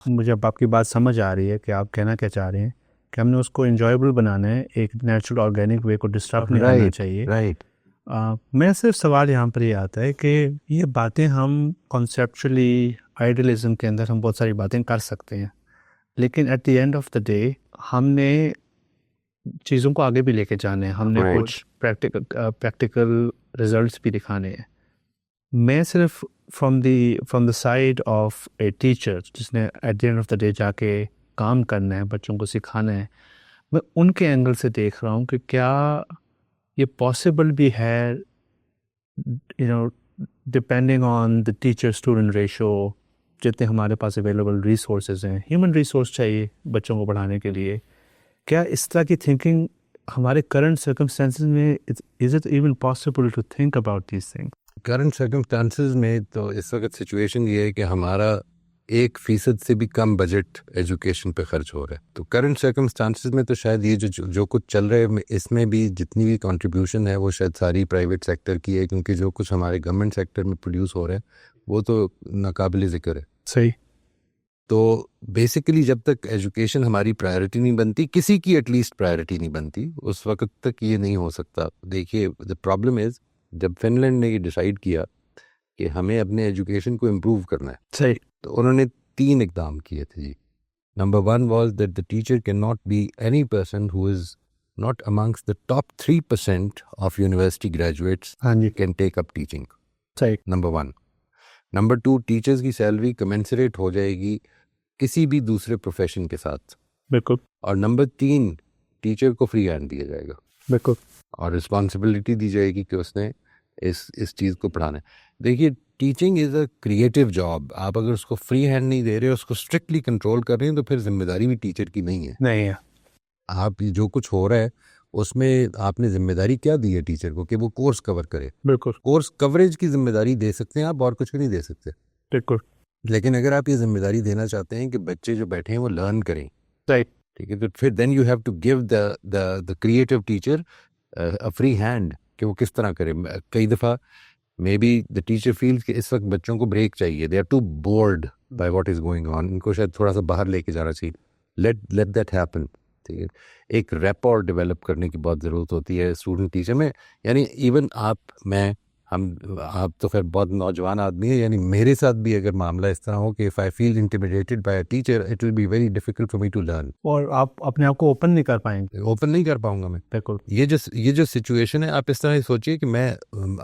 मुझे अब आपकी बात समझ आ रही है कि आप कहना क्या चाह रहे हैं कि हमने उसको इंजॉयबल बनाना है, एक नेचुरल ऑर्गेनिक वे को डिस्टर्ब नहीं करना राइट चाहिए। राइट। मैं सिर्फ सवाल यहाँ पर ये आता है कि ये बातें हम कॉन्सेप्चुअली आइडियलिज्म के अंदर हम बहुत सारी बातें कर सकते हैं, लेकिन eight the end of the day हमने चीज़ों को आगे भी लेके जाना है, हमने Right. कुछ प्रैक्टिकल रिजल्ट्स भी दिखाने हैं। मैं सिर्फ from the side of a teacher जिसने at the end of the day जाके काम करना है, बच्चों को सिखाना है, मैं उनके एंगल से देख रहा हूँ कि क्या ये पॉसिबल भी है, you know, depending on the teacher student ratio, जितने हमारे पास अवेलेबल रिसोर्सेज हैं, ह्यूमन रिसोर्स चाहिए बच्चों को पढ़ाने के लिए, क्या इस तरह की थिंकिंग हमारे करंट सर्कमस्टेंसेस में is it even possible to think about these things? Current circumstances में तो इस वक्त सिचुएशन ये है कि हमारा 1% से भी कम बजट एजुकेशन पे खर्च हो रहा है। तो करंट सर्कमस्टांसेस में तो शायद ये जो कुछ चल रहा है इसमें भी जितनी भी कंट्रीब्यूशन है वो शायद सारी प्राइवेट सेक्टर की है, क्योंकि जो कुछ हमारे गवर्नमेंट सेक्टर में प्रोड्यूस हो रहा है वो तो नाकाबिले ज़िक्र है। सही। तो बेसिकली जब तक एजुकेशन हमारी प्रायोरिटी नहीं बनती, किसी की एटलीस्ट प्रायोरिटी नहीं बनती, उस वक्त तक ये नहीं हो सकता। देखिए, द प्रॉब्लम इज़ जब फिनलैंड ने ये डिसाइड किया कि हमें अपने एजुकेशन को इम्प्रूव करना है, सही। तो उन्होंने 3 इकदाम किए थे जी। Number 1 was that the teacher can not be any person who is not amongst the top 3% of university graduates हाँ जी। Can take up teaching. सही। नंबर 1। नंबर 2, टीचर्स की सैलरी कमेंसरेट हो जाएगी किसी भी दूसरे प्रोफेशन के साथ। बिल्कुल। और नंबर 3, टीचर को फ्री हैंड दिया जाएगा बिल्कुल। और रिस्पॉन्सिबिलिटी दी जाएगी कि उसने इस चीज़ को पढ़ाना है। देखिए, teaching is a creative job. आप अगर उसको फ्री हैंड नहीं दे रहे, उसको स्ट्रिक्टली कंट्रोल कर रहे हैं, तो फिर जिम्मेदारी भी टीचर की नहीं है। नहीं है। आप जो कुछ हो रहा है उसमें आपने जिम्मेदारी क्या दी है टीचर को कि वो कोर्स कवर करे। बिल्कुल। कोर्स कवरेज की जिम्मेदारी दे सकते हैं आप, और कुछ भी नहीं दे सकते। बिल्कुल। लेकिन अगर आप ये जिम्मेदारी देना चाहते हैं कि बच्चे जो बैठे हैं वो लर्न करें, सही। ठीक है, तो फिर then you have to give the creative teacher a free hand कि वो किस तरह करे। कई दफ़ा maybe the teacher feels कि इस वक्त बच्चों को ब्रेक चाहिए, they are too bored by what is going on, इनको शायद थोड़ा सा बाहर लेके जाना चाहिए। Let that happen. ठीक है, एक रैपॉर डेवलप करने की बहुत ज़रूरत होती है स्टूडेंट टीचर में। यानी इवन आप, मैं, हम, आप तो खैर बहुत नौजवान आदमी है, यानी मेरे साथ भी अगर मामला इस तरह हो कि if I feel intimidated by a teacher, it will be very difficult for me to learn. और आप अपने आप को ओपन नहीं कर पाएंगे। ओपन नहीं कर पाऊंगा मैं। बिल्कुल। ये जो सिचुएशन है, आप इस तरह सोचिए कि मैं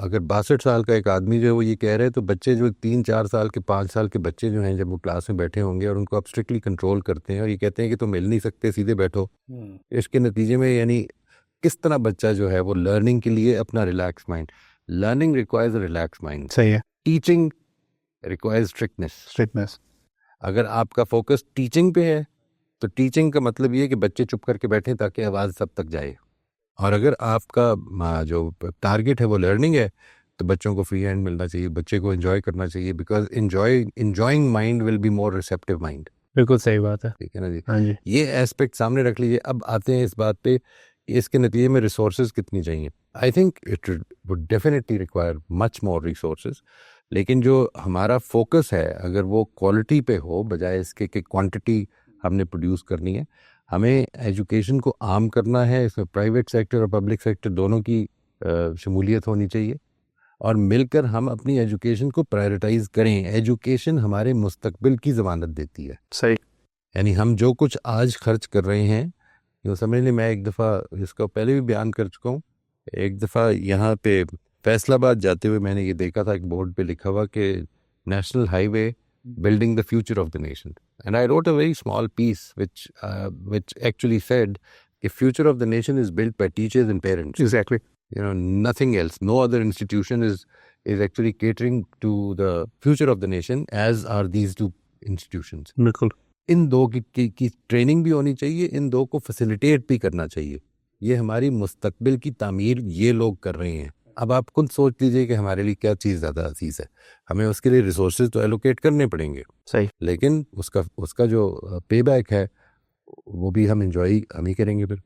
अगर 62 साल का एक आदमी जो है वो ये कह रहे हैं, तो बच्चे जो 3-4 साल के 5 साल के बच्चे जो हैं, जब वो क्लास में बैठे होंगे और उनको आप स्ट्रिक्टली कंट्रोल करते हैं और ये कहते हैं कि तुम मिल नहीं सकते, सीधे बैठो, इसके नतीजे में यानी किस तरह बच्चा जो है वो लर्निंग के लिए अपना relax mind, learning requires relax mind, सही है। Teaching requires strictness. स्ट्रिक्टनेस। अगर आपका फोकस टीचिंग पे है तो टीचिंग का मतलब ये है कि बच्चे चुप करके बैठें ताकि आवाज़ सब तक जाए। और अगर आपका जो टारगेट है वो लर्निंग है, तो बच्चों को फ्री हैंड मिलना चाहिए, बच्चे को एंजॉय करना चाहिए, because enjoying mind will be more receptive mind. बिल्कुल सही बात है। ठीक है ना जी। हाँ जी। ये एस्पेक्ट सामने रख लीजिए। अब आते हैं इस बात पे कि इसके नतीजे में रिसोर्सेज कितनी चाहिए। I think it would definitely require much more resources, लेकिन जो हमारा फोकस है अगर वो क्वालिटी पे हो बजाय इसके कि क्वांटिटी हमने प्रोड्यूस करनी है। हमें एजुकेशन को आम करना है, इसमें प्राइवेट सेक्टर और पब्लिक सेक्टर दोनों की शमूलियत होनी चाहिए और मिलकर हम अपनी एजुकेशन को प्रायोरिटाइज करें। एजुकेशन हमारे मुस्तकबिल की ज़मानत देती है। सही। यानी हम जो कुछ आज खर्च कर रहे हैं, यूँ समझ लें, मैं एक दफ़ा इसका पहले भी बयान कर चुका हूँ। एक दफ़ा यहाँ पे फैसलाबाद जाते हुए मैंने ये देखा था, एक बोर्ड पे लिखा हुआ कि national highway building the future of the nation, and I wrote a very small piece which actually said the future of the nation is built by teachers and parents. Exactly. You know, nothing else. No other institution is actually catering to the future of the nation as are these two institutions. बिल्कुल। इन दो की training भी होनी चाहिए, इन दो को facilitate भी करना चाहिए। ये हमारी मुस्तकबिल की तामीर ये लोग कर रहे हैं। अब आप खुद सोच लीजिए कि हमारे लिए क्या चीज़ ज़्यादा अजीज़ है। हमें उसके लिए रिसोर्सेज तो एलोकेट करने पड़ेंगे, सही। लेकिन उसका जो पे बैक है वो भी हम ही करेंगे फिर।